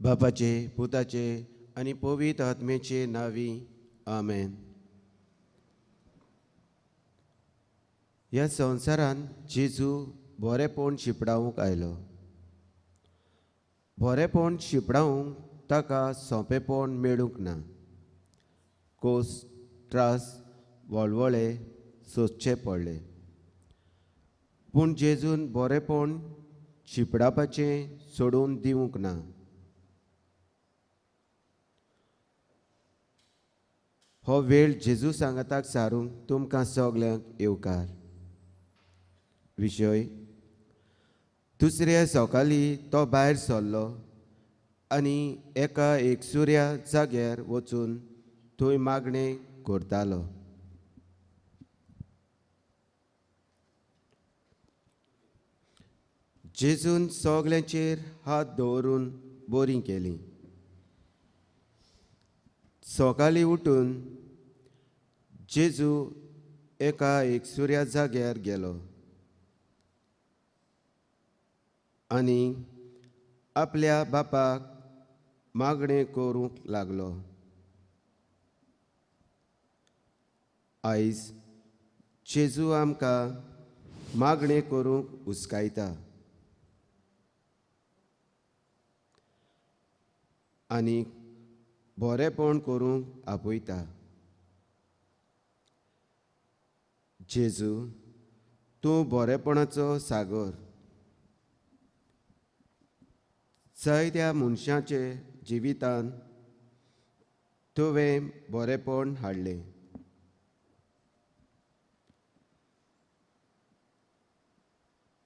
बापाचे पुताचे आनी पवित्र आत्मेचे नावी आमेन. ह्या संवसारान जेजू बरेपण शिपडावंक आयलो. बरेपण शिपडावंक ताका सोंपेपण मेळूंक ना. कोस त्रास वळवळे सोंसचे पडले. पूण जेजून बरेपण शिपडावपाचें सोडून दिवंक ना. हो वेळ जेजू सांगाताक सारूंक तुमकां सगल्यांक येवकार. विशय: दुसऱ्या सकाळी तो भायर सरलो आनी एका एकसुऱ्या जाग्यार वचून थंय मागणें करतालो. जेजून सगल्यांचेर हात दवरून बोरी केली. सकाळीं उठून जेजू एका एकसुऱ्या जाग्यार गेलो आनी आपल्या बापाक मागणें करूंक लागलो. आयज जेजू आमकां मागणें करूंक हुस्कायता आनी बरेपण करूंक आपयता. जेजू, तूं बरेपणाचो सागर. जायत्या मनशांचे जिवितांत तुवें बरेपण हाडलें.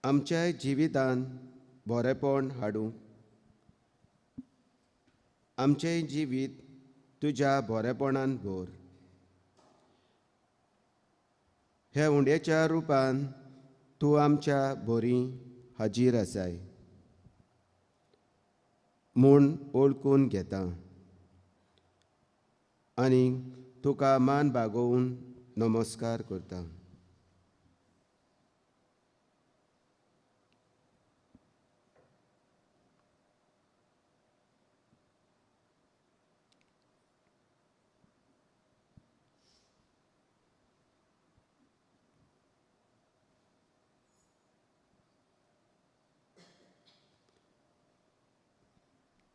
आमच्या जिवितांत बरेपण हाडूंक आमचें जिवीत तुज्या बरेपणान भर. हे उंडेच्या रुपान तूं आमच्या बरी हाजीर आसाय म्हूण ओळखून घेता आनी तुका मान बागोवन नमस्कार करता.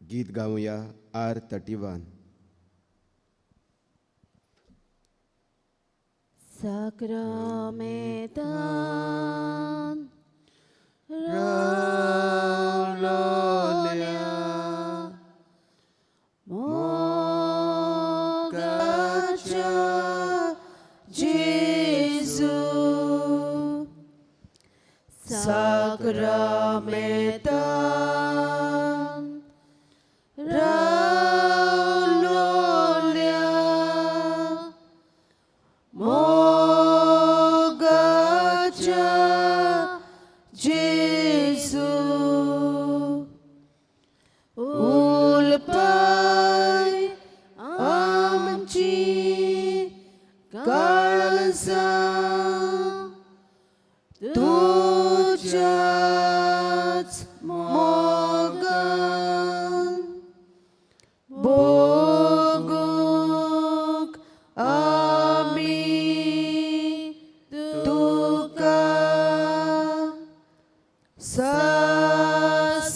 गीत गावया R31. Sacramentan Raulonia Mogacha Jesu Sacramentan Raulonia Mogacha Jesu Ulpai amchi kalsa tujac mogan boguk ami tuka sasnacha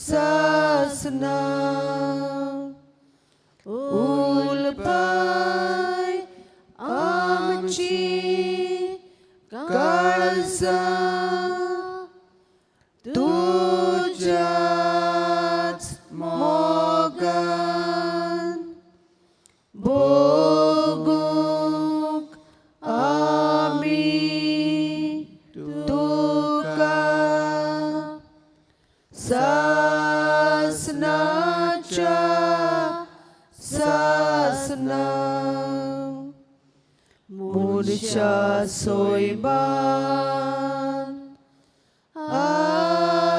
sasna ulpai amchi kalsa tujac mogan boguk ami tuka sasnacha sasna murcha soiban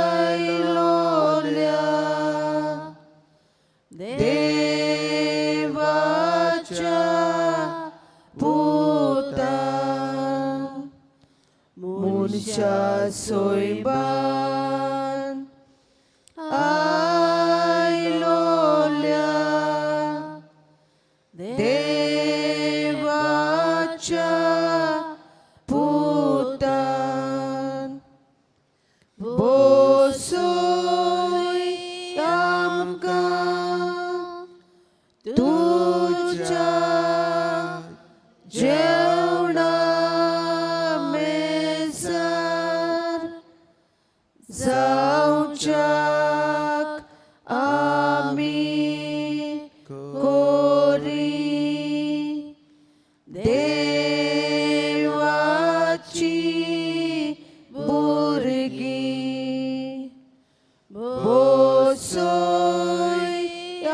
ailolia devacha puta murcha soiban देवाच्या पुतान बसोय आमकां तुज्या जेवणा मेजार जावच्याक आमी कोरी देवाची भुरगीं बसोय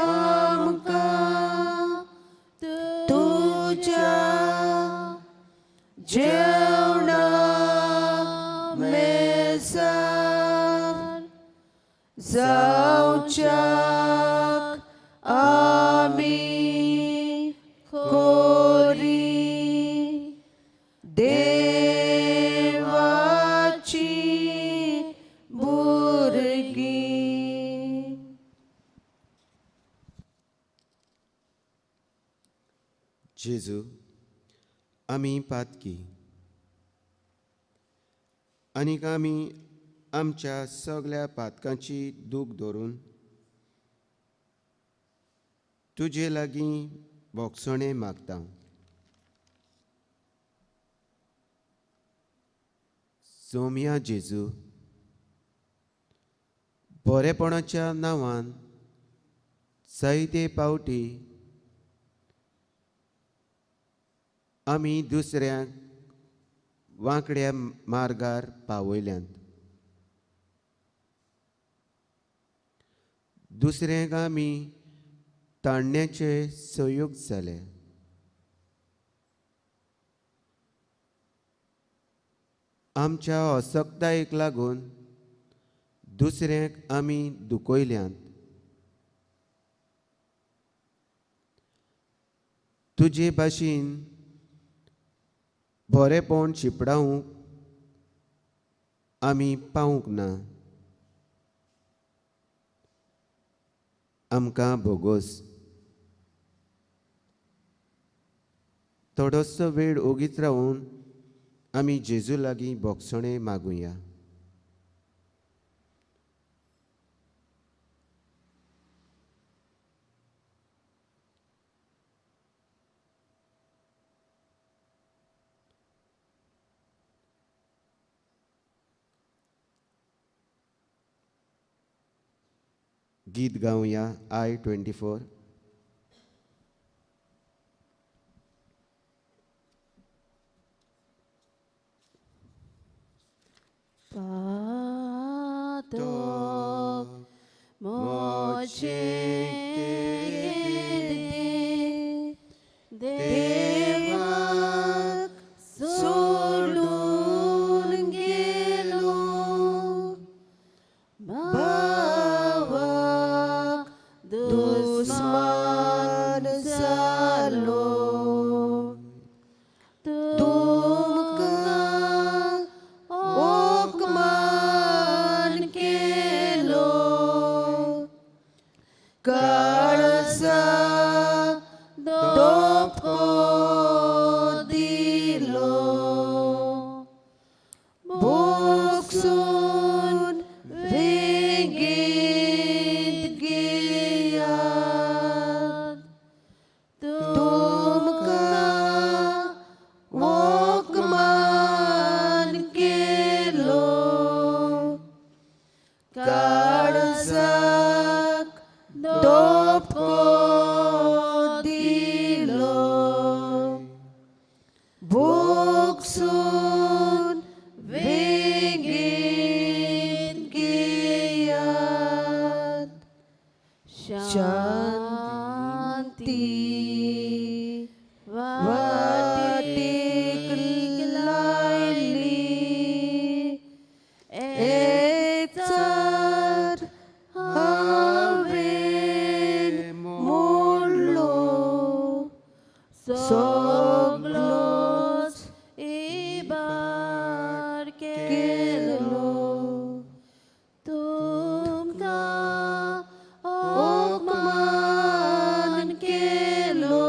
आमकां तुज्या जेवणा मेजार जावच्याक आमी कोरी देवाची भुरगीं. जेजू आमी पातकी आनीक आमी आमच्या सगळ्या पातकांची दूख धरून तुजे लागीं बोगसणें मागता. सोम्या जेजू, बरेपणाच्या नांवान जायते पावटी आमी दुसऱ्यांक वांकड्या मार्गार पावयल्यांत. दुसऱ्यांक आमी ताणण्याचे संयोग जाले. आमच्या असक्तायेक लागून दुसऱ्यांक आमी दुखयल्यांत. तुजे भाशेन बरेपण शिपडावंक आमी पावूंक ना. आमकां बोगोस. थोडोसो वेळ ओगीच रावून आमी जेजू लागीं बोगसणें मागुया. गीत गावया I-24. पातो मोचे देवाक सोडून गेलो भावाक दुस्मान जालो. तुमकां ओकमान केलो काळजा दोपको दिलो. बोगसून वेगीत गियात तुमकां ओकमान केलो काळजाक दोपको दिलो. बोगसून वेगीत गियात शांती वाटेक लायली. एकचार हांवें मोडलो सगळोच इबार केलो. तुमकां ओकमान केलो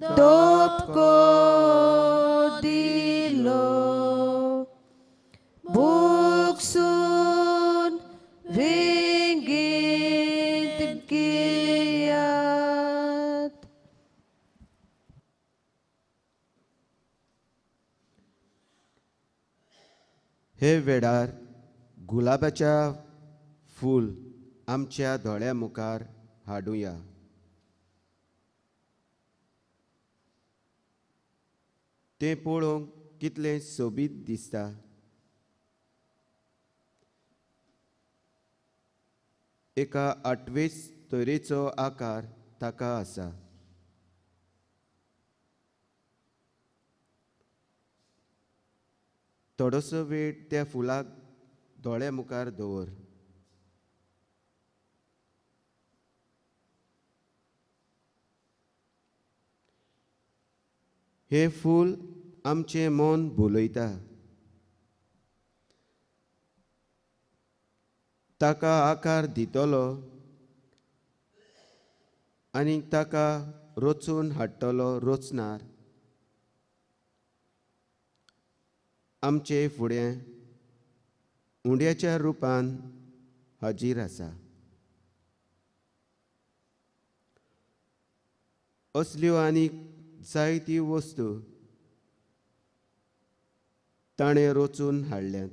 दोपको दिलो buksun vinggit Gilead. हे वेळार गुलाबाच्या फूल आमच्या दोळ्या मुखार हाडुया. तें पळोवंक कितलें सोबीत दिसता. एका 28 तरेचो आकार ताका आसा. थोडोसो वेळ त्या फुलाक दोळ्या मुखार दवर. हे फूल आमचें मन भुलयता. ताका आकार दितलो आनी ताका रचून हाडटलो रचणार आमचे फुडें उंड्याच्या रुपान हाजीर आसा. असल्यो आनीक जायत्यो वस्तू ताणें रचून हाडल्यात.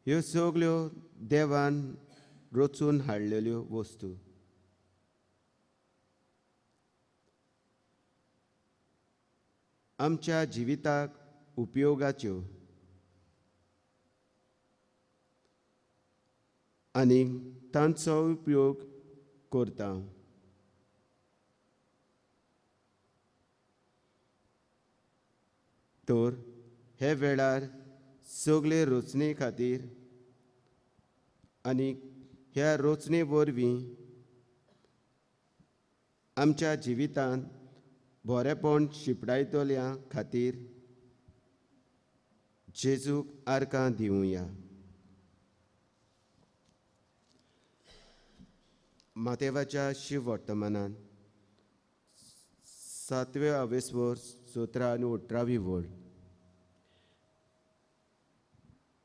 ह्यो सगल्यो देवान रचून हाडलेल्यो वस्तू. आमच्या जिविताक उपयोगाच्यो आनी तांचो उपयोग करता. तर हे वेळार सगळे रचने खातीर आनी ह्या रचने वरवीं आमच्या जिवितांत बरेपण शिपडायतल्या खातीर जेजूक आर्गां दिवया. मातेवाच्या शिव वर्तमानान 7वें आवेस्वर 17 आनी 18वी वळ.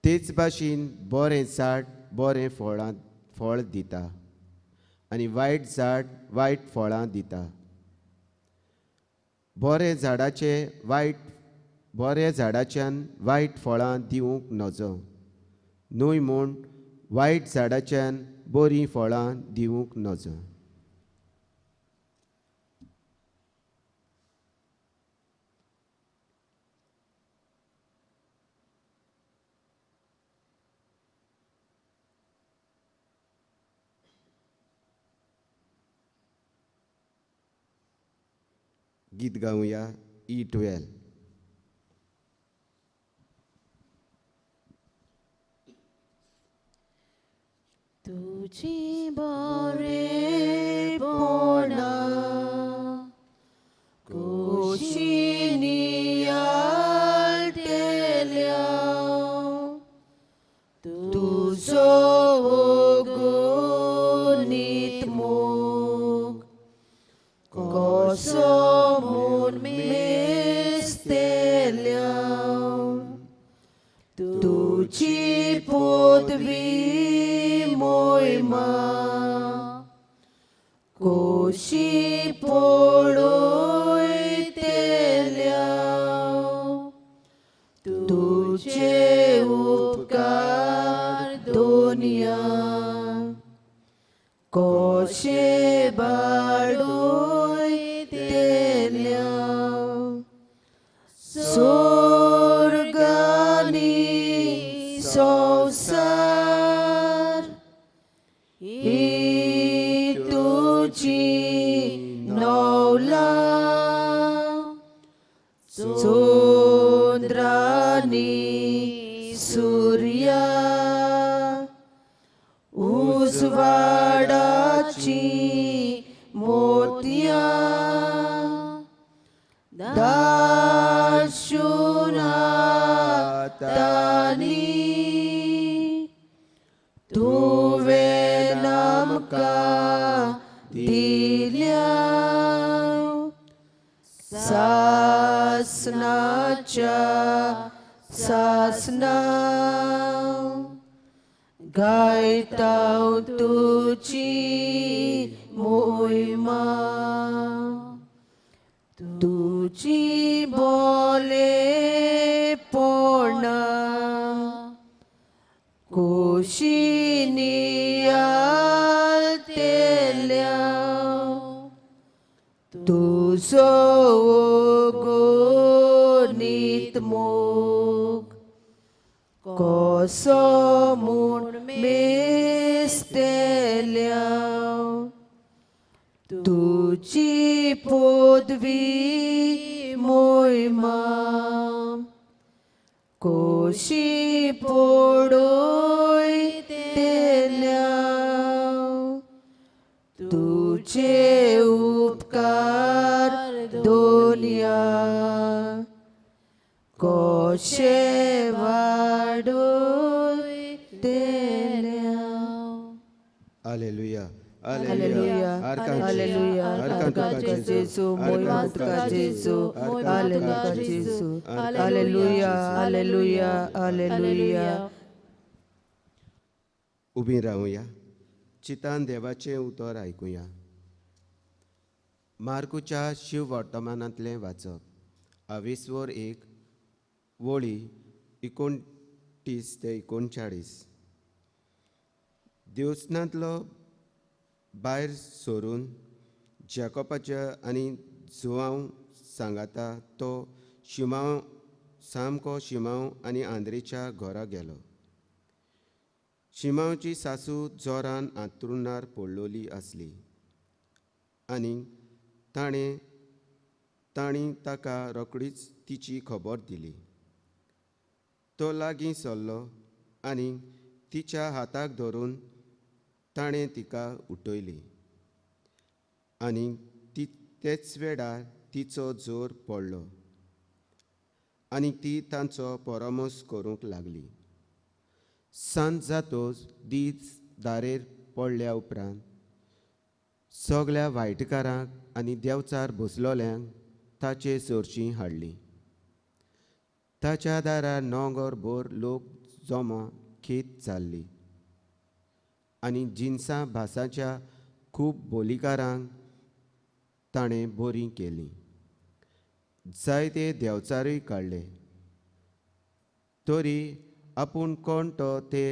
तेच भाशेन बरें झाड बरें फळ दिता आनी वायट झाड वायट फळां दिता. बऱ्या झाडाच्यान वायट फळां दिवंक नजो न्हय म्हूण वायट झाडाच्यान बरीं फळां दिवंक नजो. गीत गावया E12. तुझी बरेपणा कुशीनी आलतेल्या तुझो गुणीत मोग कसो म्हूण मेस्तेल्या तुझी पदवी मोहिमा कशी पळयतेल्या तुझे उपकार दोनिया कशे बाळयतेल्या स्वर्गानी संसार ही तुझी नवला चंद्रानी सूर्या उजवाडाची मोतया दाशुनातानी तुवें आमकां दिल्या सासनाच्या सासना गायताव तुची मोहिमा तुची बोले पोणा कोशिनिया तेल्या तुझो गोनीत मोग कसो म्हूण मेस्तेल्या तुची पदवी मोहिमा कोशी पडोय तेल्या तुझे उपकार दोनिया कोशे वाडोय तेल्या. हालेलुया हालेलुया हालेलुया तुका जेजू मोहिमा तुका जेजू हालेलुया तुका जेजू हालेलुया हालेलुया हालेलुया. उबीं रावुया, चितान देवाचें उतर आयकुया. मार्कूच्या शिव वर्तमानांतलें वाचप 21 वळी 29 ते 39. देवस्थानांतलो भायर सोरून जॅकोबाच्या आनी जुआंव सांगाता तो सामको शिमांव आनी आंद्रेच्या घरा गेलो. शिमांवची सासू जोरान आंतरुणार पडलोली आसली आनी ताणी ताका रोखडीच तिची खबर दिली. तो लागीं सरलो आनी तिच्या हाताक धरून ताणें तिका उठयली आनी तेच वेळार तिचो जोर पडलो आनी ती तांचो परामोस करूंक लागली. सांज जातोच दीस दारेर पडल्या उपरांत सगल्या वायटकारांक आनी देवचार बसलोल्यांक ताचे चर्ची हाडली. ताच्या दारार नोंगरभर लोक जमा खेत जाल्ली आनी जिन्सां भासाच्या खूब बोलीकारांक ताणें बरीं केलीं. जायते देवचारूय काडले. तरी आपूण कोण तो ते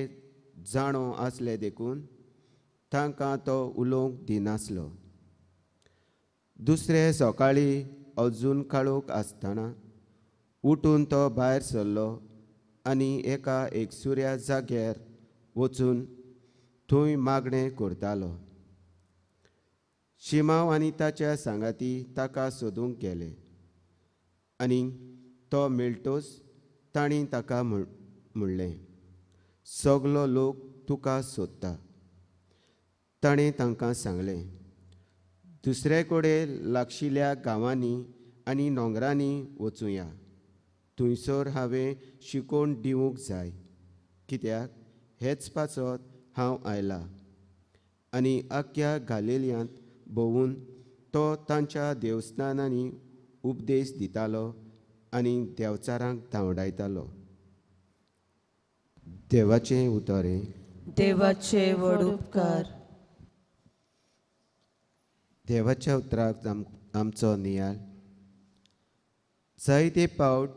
जाणो आसले देखून तांकां तो उलोवंक दिनासलो. दुसरे सकाळीं अजून काळोख आसतना उठून तो भायर सरलो आनी एका एकसुऱ्या जाग्यार वचून थंय मागणें करतालो. शिमांव आनी ताच्या सांगाती ताका सोदूंक गेले आनी तो मेळटोच तांणी ताका म्हणलें, सगलो लोक तुका सोदता. ताणें तांकां सांगलें, दुसरे कडेन लागशिल्ल्या गांवांनी आनी नोंगरांनी वचुया. थंयसर हांवें शिकोवन दिवंक जाय, कित्याक हेच पासत हांव आयलां. आनी आख्या गालिल्यांत भोंवून तो तांच्या देवस्थानांनी उपदेश दितालो आनी देवचारांक धांवडायतालो. देवाचें उतरें. देवाचे व्हड उपकार. देवाच्या उतराक आमचो नियाळ. जायते फावट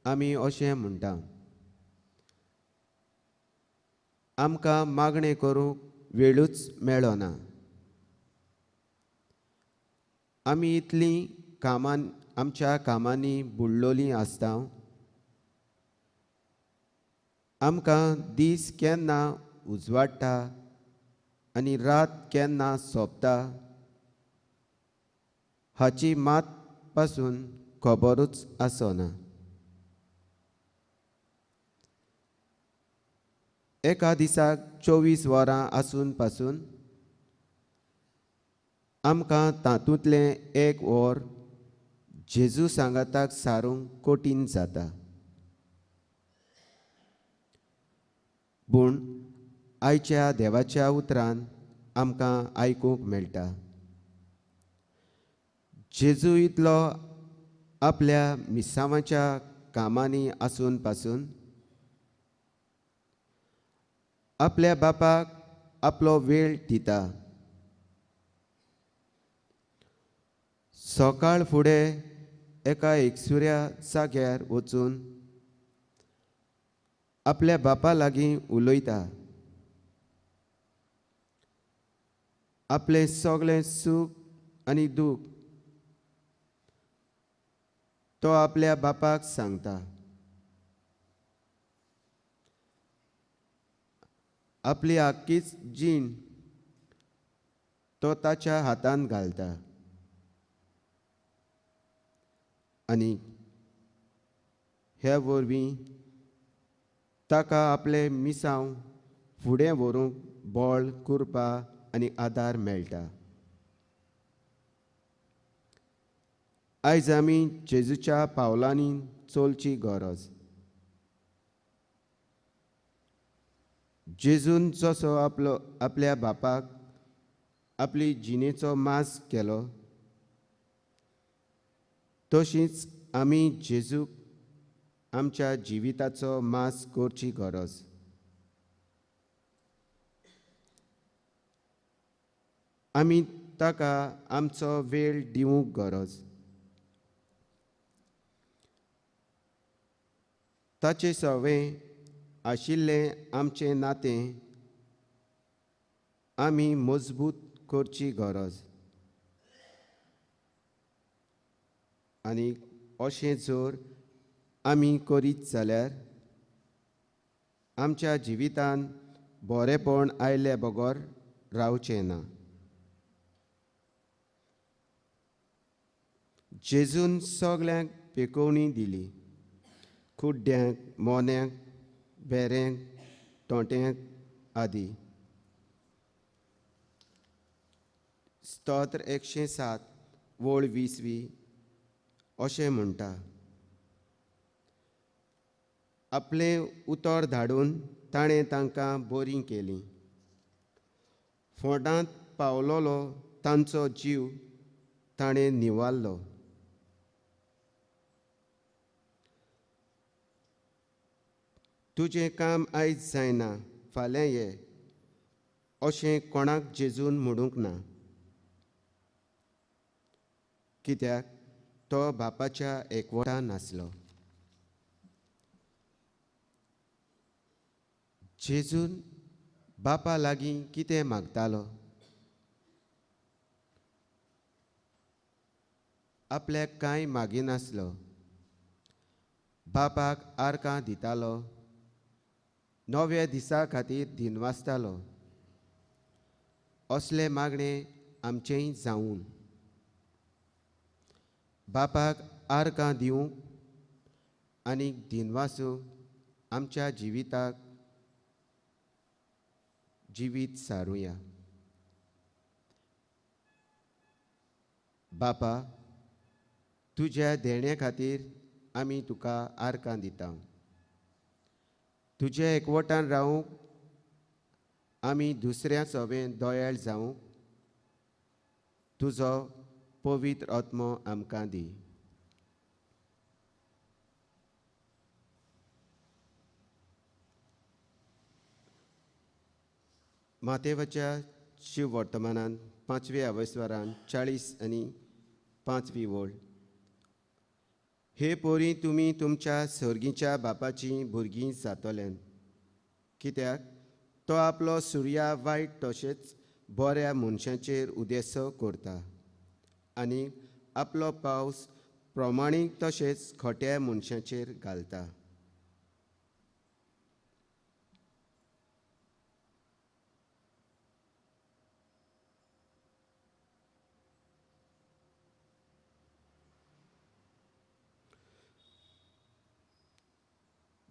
आमी अशें म्हणटा, आमकां मागणें करूंक वेळूच मेळना. आमी इतलीं आमच्या कामांनी बुडलोलीं आसता. आमकां दीस केन्ना उजवाडटा आनी रात केन्ना सोंपता हाची मात पासून खबरूच आसना. एका दिसाक 24 वरां आसून पासून आमकां तातूंतलें एक वर जेजू सांगाताक सारूंक कठीण जाता. पूण आयच्या देवाच्या उतरान आमकां आयकूंक मेळटा. जेजू इतलो आपल्या मिसांवाच्या कामांनी आसून पासून आपल्या बापाक आपलो वेळ दिता. सकाळ फुडें एका एकसुऱ्या जाग्यार वचून आपल्या बापा लागीं उलयता. आपलें सगळें सूख आनी दूख तो आपल्या बापाक सांगता. आपली आख्खीच जीण तो ताच्या हातांत घालता आनी हे वरवीं ताका आपले मिसांव फुडें व्हरूंक बळ, कृपा आनी आदार मेळटा. आयज आमी जेजूच्या पावलांनी चलची गरज. जेजून जसो आपल्या बापाक आपली जिणेचो मास केलो, तशींच आमी जेजूक आमच्या जिविताचो मास करची गरज. आमी ताका आमचो वेळ दिवंक गरज. ताचे सवें आशिल्लें आमचें नातें आमी मजबूत करची गरज. आनी अशें जर आमी करीत जाल्यार आमच्या जिवितांत बरेपण आयले बगर रावचें ना. जेजून सगल्यांक पेकोवणी दिली. कुड्ड्यांक, मोन्यांक, बेऱ्यांक, तोंट्यांक आदी. स्तोत्र 107 वळ 20 अशें म्हणटा. आपलें उतर धाडून ताणें तांकां बरीं केलीं. फोंडांत पावलोलो तांचो जीव ताणें निवारलो. तुजें काम आयज जायना, फाल्यां ये अशें कोणाक जेजून म्हणूंक ना. कित्याक तो बापाच्या एकवटान आसलो. जेजून बापा लागीं कितें मागतालो? आपल्याक कांय मागिनासलो. बापाक आर्कां दितालो. नव्या दिसा खातीर दिनवासतालो. असले मागणें आमचेंय जावूं. बापाक आर्कां दिवंक आनी दिनवासूंक आमच्या जिविताक जिवीत सारुया. बापा, तुज्या देण्या खातीर आमी तुका आर्कां दिता. तुज्या एकवटान रावूंक आमी दुसऱ्या सवें दोयाळ जावंक तुजो पवित्र आत्मो आमकां दी. मातेवाच्या शिव वर्तमानांत 5व्या अवेस्वारान 40 आनी 5वी वळ. हे पोरी, तुमी तुमच्या सर्गीच्या बापाचीं भुरगीं जातल्यान, कित्याक तो आपलो सुर्या वायट तशेंच बऱ्या मनशांचेर उदेसो करता आनी आपलो पावस प्रमाणीक तशेंच खोट्या मनशांचेर घालता.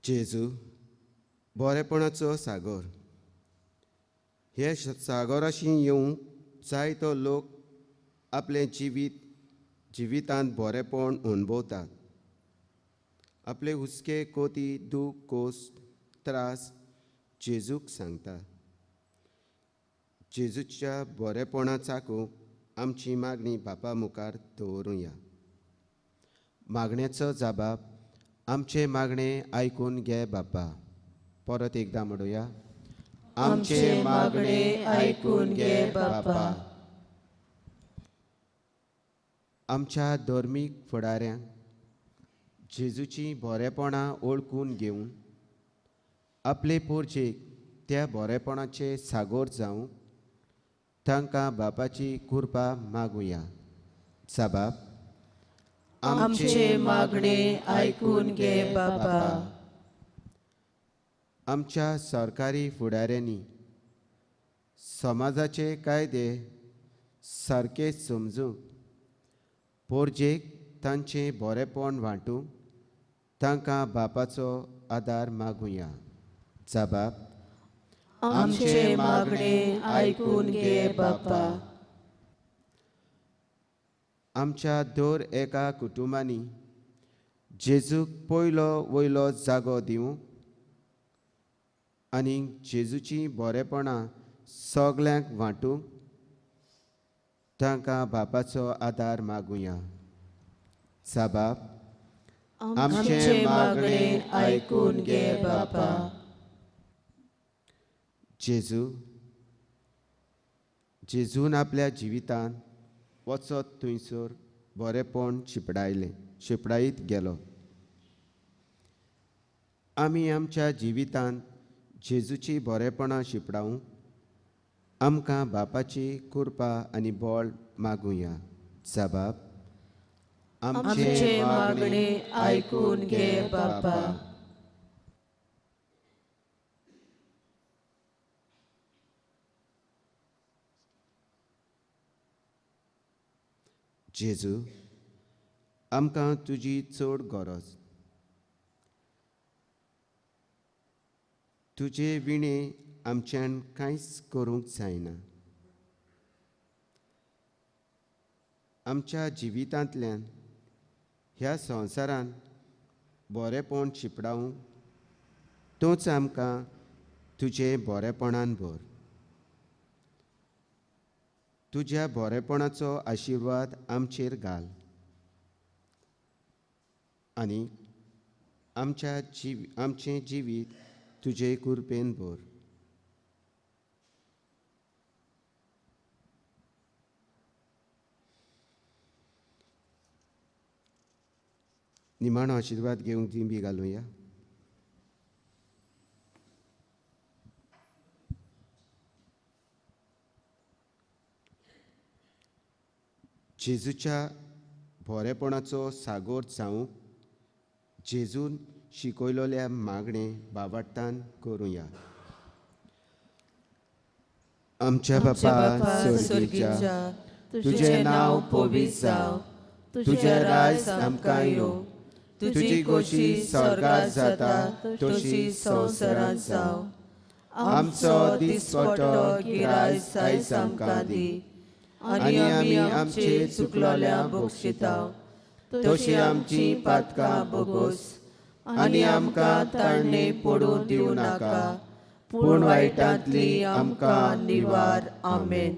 जेजू बरेपणाचो सागर. हे सागराशी येवंक जायतो लोक आपलें जिवितांत बरेपण अणभवतात. आपले हुस्के, कोती, दूख, कोस, त्रास जेजूक सांगता. जेजूच्या बरेपणाचाकूंक आमची मागणी बापा मुखार दवरुया. मागणेचो जबाब आमचे मागणे आयकून घे बापा. परत एकदां म्हणुया. आमचे मागणे आयकून घे बापा. आमच्या धर्मीक फुडाऱ्यांक जेजूची बरेपणां ओळखून घेवन आपले पोरचेक त्या बरेपणाचे सागोर जावंक तांकां बापाची कृपा मागुया. जबाब आमचे मागणे आयकून घे बापा. आमच्या सरकारी फुडाऱ्यांनी समाजाचे कायदे सारके समजूंक पोरजेक तांचें बरेपण वांटूंक तांकां बापाचो आदार मागुया. जबाब आमचे मागणे आयकून घे बापा. आमच्या दर एका कुटुंबांनी जेजूक पयलो वयलो जागो दिवंक आनी जेजूची बरेपणां सगल्यांक वांटूंक तांकां बापाचो आदार मागुया. जबाब आमचे मागणे आयकून घे बापा. जेजून आपल्या जिवितांत वचत थंयसर बरेपण शिपडायत गेलो. आमी आमच्या जिवितांत जेजूची बरेपणां शिपडावंक आमकां बापाची कृपा आनी बळ मागुया. जबाब आमचे मागणे आयकून घे बापा. जेजू, आमकां तुजी चड गरज. तुजे विणे आमच्यान कांयच करूंक जायना. आमच्या जिवितांतल्यान ह्या संवसारान बरेपण शिपडावंक तूंच आमकां तुजे बरेपणान भर. तुज्या बरेपणाचो आशिर्वाद आमचेर घाल आनी आमचें जिवीत तुजे कृपेन भर. निमाणो आशिर्वाद घेवंक दिंबी घालुया. जेजूच्या बरेपणाचो सागोर जावंक जेजून शिकयलोल्या मागणे बाबाटान करुया. आमच्या बापा स्वर्गीच्या, तुझें नांव पवित्र जावं. तुझें राज आमकां येवं. तुजी खोशी स्वर्गांत जाता तशी संवसारांत जावं. आमचो दिसपट्टो गिरायस आयज आमकां दी आनी आमी आमचे चुकलोल्या बक्षितांव तशी आमची पातकां बोगोस आनी आमकां ताळणे पडूं दिवं नाका पूण वायटांतली आमकां निवार. आमेन.